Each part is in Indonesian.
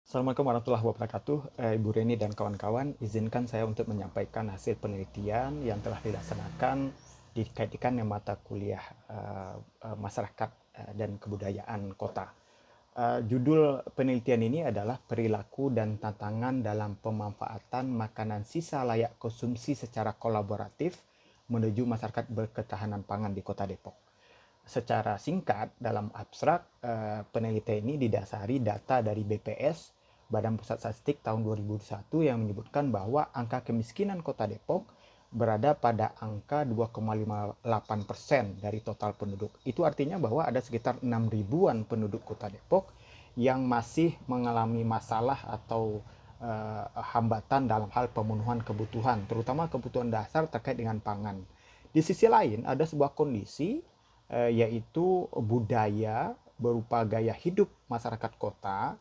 Assalamualaikum warahmatullahi wabarakatuh. Ibu Reni dan kawan-kawan, izinkan saya untuk menyampaikan hasil penelitian yang telah dilaksanakan dikaitkan dengan mata kuliah masyarakat dan kebudayaan kota. Judul penelitian ini adalah perilaku dan tantangan dalam pemanfaatan makanan sisa layak konsumsi secara kolaboratif menuju masyarakat berketahanan pangan di Kota Depok. Secara singkat, dalam abstrak, penelitian ini didasari data dari BPS, Badan Pusat Statistik tahun 2001 yang menyebutkan bahwa angka kemiskinan Kota Depok berada pada angka 2,58% dari total penduduk. Itu artinya bahwa ada sekitar 6 ribuan penduduk Kota Depok yang masih mengalami masalah atau hambatan dalam hal pemenuhan kebutuhan, terutama kebutuhan dasar terkait dengan pangan. Di sisi lain, ada sebuah kondisi yaitu budaya berupa gaya hidup masyarakat kota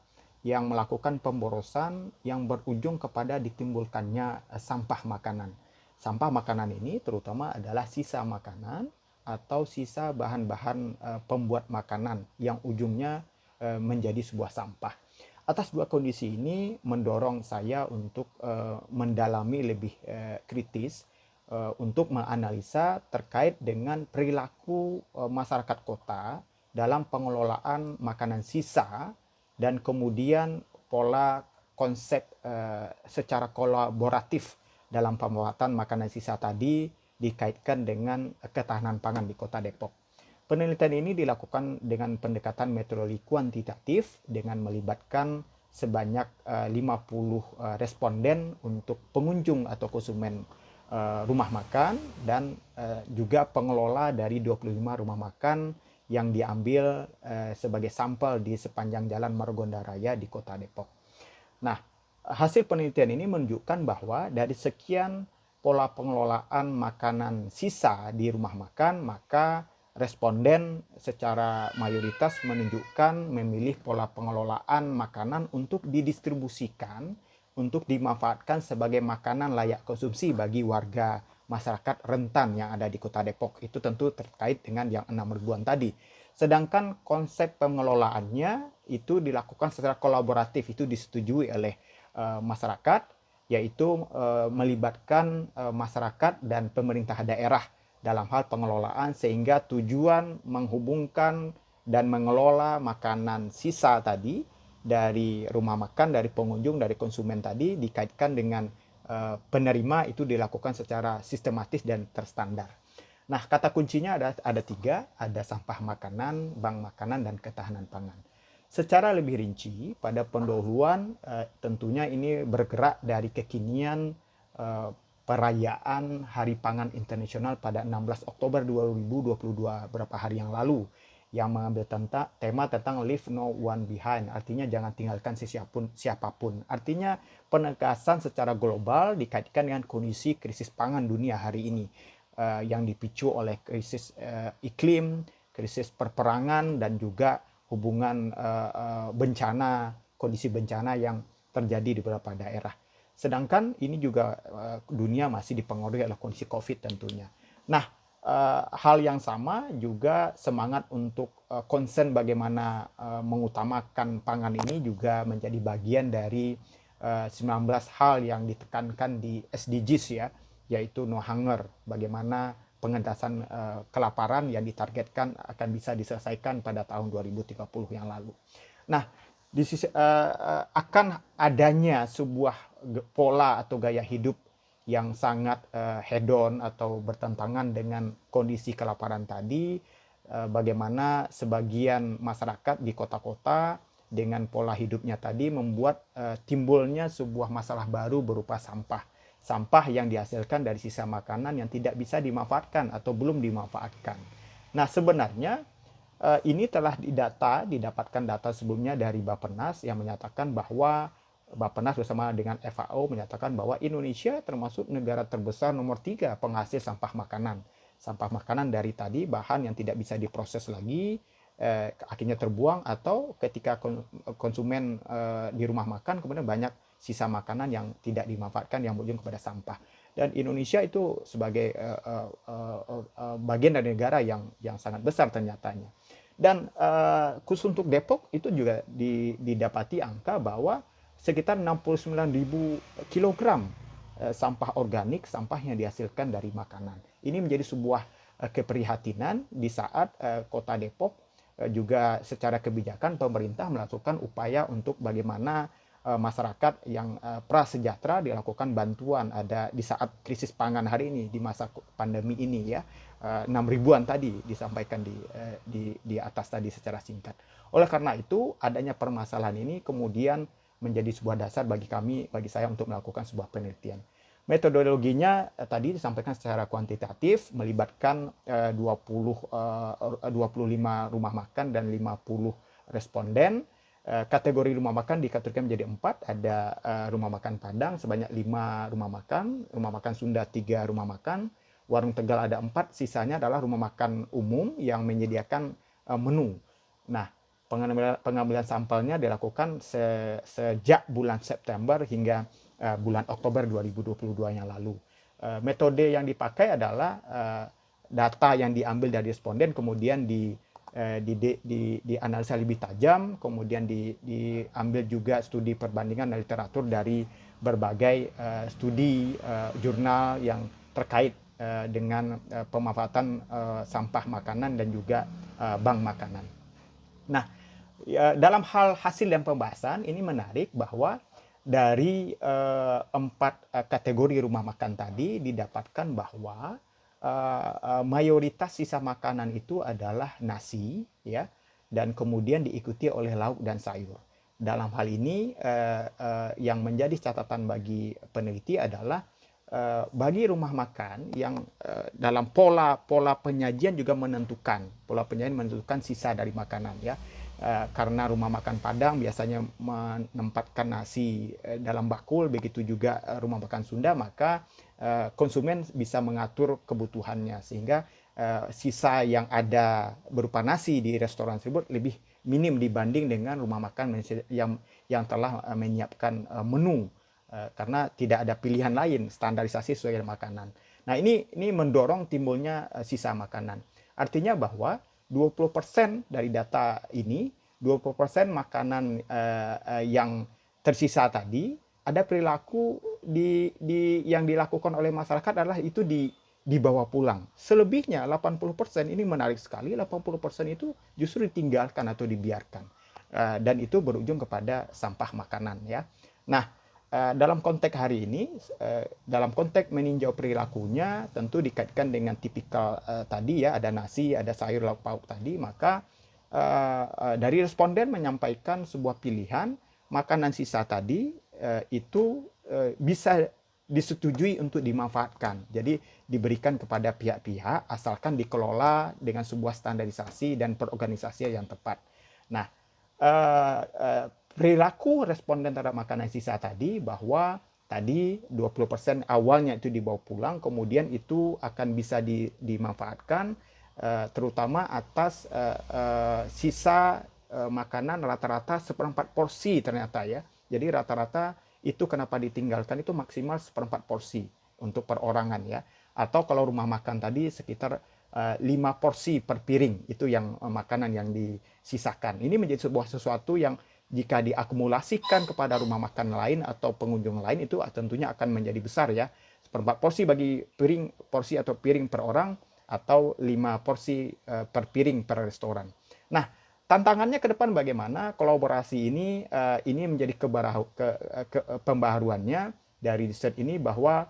yang melakukan pemborosan yang berujung kepada ditimbulkannya sampah makanan. Sampah makanan ini terutama adalah sisa makanan atau sisa bahan-bahan pembuat makanan yang ujungnya menjadi sebuah sampah. Atas dua kondisi ini mendorong saya untuk mendalami lebih kritis untuk menganalisa terkait dengan perilaku masyarakat kota dalam pengelolaan makanan sisa dan kemudian pola konsep secara kolaboratif dalam pembuatan makanan sisa tadi dikaitkan dengan ketahanan pangan di Kota Depok. Penelitian ini dilakukan dengan pendekatan metodologi kuantitatif dengan melibatkan sebanyak 50 responden untuk pengunjung atau konsumen rumah makan dan juga pengelola dari 25 rumah makan yang diambil sebagai sampel di sepanjang Jalan Margonda Raya di Kota Depok. Nah, hasil penelitian ini menunjukkan bahwa dari sekian pola pengelolaan makanan sisa di rumah makan, maka responden secara mayoritas menunjukkan memilih pola pengelolaan makanan untuk didistribusikan, untuk dimanfaatkan sebagai makanan layak konsumsi bagi warga masyarakat rentan yang ada di Kota Depok. Itu tentu terkait dengan yang 6 ribuan tadi. Sedangkan konsep pengelolaannya itu dilakukan secara kolaboratif, itu disetujui oleh masyarakat, yaitu melibatkan masyarakat dan pemerintah daerah dalam hal pengelolaan sehingga tujuan menghubungkan dan mengelola makanan sisa tadi dari rumah makan, dari pengunjung, dari konsumen tadi dikaitkan dengan penerima itu dilakukan secara sistematis dan terstandar. Nah, kata kuncinya ada tiga, ada sampah makanan, bank makanan, dan ketahanan pangan. Secara lebih rinci, pada pendahuluan tentunya ini bergerak dari kekinian perayaan Hari Pangan Internasional pada 16 Oktober 2022, beberapa hari yang lalu, yang mengambil tema tentang Leave No One Behind, artinya jangan tinggalkan siapapun. Artinya penegasan secara global dikaitkan dengan kondisi krisis pangan dunia hari ini yang dipicu oleh krisis iklim, krisis perperangan, dan juga hubungan bencana, kondisi bencana yang terjadi di beberapa daerah. Sedangkan ini juga dunia masih dipengaruhi oleh kondisi COVID tentunya. Nah, hal yang sama juga semangat untuk concern bagaimana mengutamakan pangan ini juga menjadi bagian dari 19 hal yang ditekankan di SDGs ya, yaitu no hunger, bagaimana pengentasan kelaparan yang ditargetkan akan bisa diselesaikan pada tahun 2030 yang lalu. Nah, di sisi akan adanya sebuah pola atau gaya hidup yang sangat hedon atau bertentangan dengan kondisi kelaparan tadi, bagaimana sebagian masyarakat di kota-kota dengan pola hidupnya tadi membuat timbulnya sebuah masalah baru berupa sampah. Sampah yang dihasilkan dari sisa makanan yang tidak bisa dimanfaatkan atau belum dimanfaatkan. Nah, sebenarnya ini telah didapatkan data sebelumnya dari Bappenas yang menyatakan bahwa Bappenas bersama dengan FAO menyatakan bahwa Indonesia termasuk negara terbesar nomor 3 penghasil sampah makanan. Sampah makanan dari tadi bahan yang tidak bisa diproses lagi, akhirnya terbuang, atau ketika konsumen di rumah makan kemudian banyak sisa makanan yang tidak dimanfaatkan yang berujung kepada sampah. Dan Indonesia itu sebagai bagian dari negara yang sangat besar ternyatanya. Dan khusus untuk Depok itu juga didapati angka bahwa sekitar 69.000 kilogram sampah organik, sampah yang dihasilkan dari makanan. Ini menjadi sebuah keprihatinan di saat Kota Depok juga secara kebijakan pemerintah melakukan upaya untuk bagaimana masyarakat yang prasejahtera dilakukan bantuan ada di saat krisis pangan hari ini di masa pandemi ini ya. 6 ribuan tadi disampaikan di atas tadi secara singkat. Oleh karena itu adanya permasalahan ini kemudian menjadi sebuah dasar bagi saya untuk melakukan sebuah penelitian. Metodologinya tadi disampaikan secara kuantitatif, melibatkan 25 rumah makan dan 50 responden. Kategori rumah makan dikategorikan menjadi 4, ada rumah makan Padang sebanyak 5 rumah makan Sunda 3 rumah makan, warung Tegal ada 4, sisanya adalah rumah makan umum yang menyediakan menu. Nah, pengambilan sampelnya dilakukan sejak bulan September hingga bulan Oktober 2022 yang lalu. Metode yang dipakai adalah data yang diambil dari responden kemudian dianalisa lebih tajam, kemudian diambil juga studi perbandingan literatur dari berbagai studi jurnal yang terkait dengan pemanfaatan sampah makanan dan juga bank makanan. Nah, dalam hal hasil dan pembahasan ini menarik bahwa dari 4 kategori rumah makan tadi didapatkan bahwa mayoritas sisa makanan itu adalah nasi ya, dan kemudian diikuti oleh lauk dan sayur. Dalam hal ini yang menjadi catatan bagi peneliti adalah bagi rumah makan yang dalam pola penyajian juga menentukan sisa dari makanan ya. Karena rumah makan Padang biasanya menempatkan nasi dalam bakul, begitu juga rumah makan Sunda, maka konsumen bisa mengatur kebutuhannya sehingga sisa yang ada berupa nasi di restoran tersebut lebih minim dibanding dengan rumah makan yang telah menyiapkan menu karena tidak ada pilihan lain, standarisasi sesuai dengan makanan. Nah, ini mendorong timbulnya sisa makanan. Artinya bahwa 20% dari data ini, 20% makanan yang tersisa tadi, ada perilaku yang dilakukan oleh masyarakat adalah itu dibawa pulang. Selebihnya 80%, ini menarik sekali, 80% itu justru ditinggalkan atau dibiarkan. Dan itu berujung kepada sampah makanan ya. Nah, dalam konteks hari ini, dalam konteks meninjau perilakunya, tentu dikaitkan dengan tipikal tadi ya, ada nasi, ada sayur, lauk pauk tadi, maka dari responden menyampaikan sebuah pilihan, makanan sisa tadi itu bisa disetujui untuk dimanfaatkan. Jadi diberikan kepada pihak-pihak asalkan dikelola dengan sebuah standarisasi dan perorganisasian yang tepat. Nah, perilaku responden terhadap makanan sisa tadi bahwa tadi 20% awalnya itu dibawa pulang, kemudian itu akan bisa dimanfaatkan terutama atas sisa makanan rata-rata 1/4 porsi ternyata ya. Jadi rata-rata itu kenapa ditinggalkan itu maksimal 1/4 porsi untuk perorangan ya. Atau kalau rumah makan tadi sekitar 5 porsi per piring itu yang makanan yang disisakan. Ini menjadi sesuatu yang jika diakumulasikan kepada rumah makan lain atau pengunjung lain itu tentunya akan menjadi besar ya. 1/4 porsi bagi porsi atau piring per orang atau 5 porsi per piring per restoran. Nah, tantangannya ke depan bagaimana kolaborasi ini menjadi pembaharuannya dari riset ini bahwa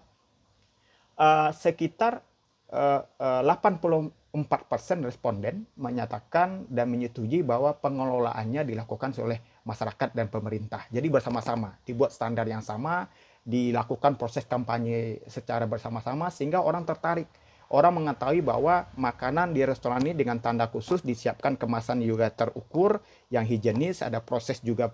sekitar 84% responden menyatakan dan menyetujui bahwa pengelolaannya dilakukan oleh masyarakat dan pemerintah. Jadi bersama-sama, dibuat standar yang sama, dilakukan proses kampanye secara bersama-sama sehingga orang tertarik. Orang mengetahui bahwa makanan di restoran ini dengan tanda khusus disiapkan kemasan juga terukur, yang higienis, ada proses juga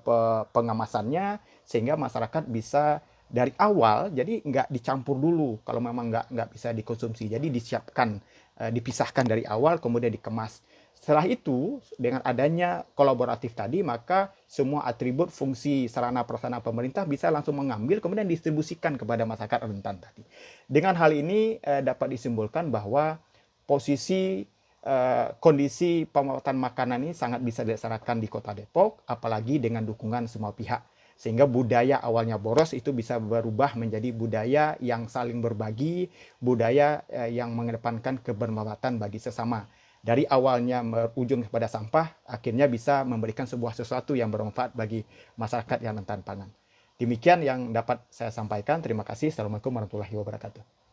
pengemasannya sehingga masyarakat bisa dari awal, jadi nggak dicampur dulu kalau memang nggak bisa dikonsumsi. Jadi disiapkan, dipisahkan dari awal, kemudian dikemas. Setelah itu, dengan adanya kolaboratif tadi, maka semua atribut fungsi sarana prasarana pemerintah bisa langsung mengambil, kemudian distribusikan kepada masyarakat rentan tadi. Dengan hal ini dapat disimpulkan bahwa posisi kondisi pemanfaatan makanan ini sangat bisa dilaksanakan di Kota Depok, apalagi dengan dukungan semua pihak. Sehingga budaya awalnya boros itu bisa berubah menjadi budaya yang saling berbagi, budaya yang mengedepankan kebermanfaatan bagi sesama. Dari awalnya berujung kepada sampah, akhirnya bisa memberikan sebuah sesuatu yang bermanfaat bagi masyarakat yang rentan pangan. Demikian yang dapat saya sampaikan. Terima kasih. Assalamualaikum warahmatullahi wabarakatuh.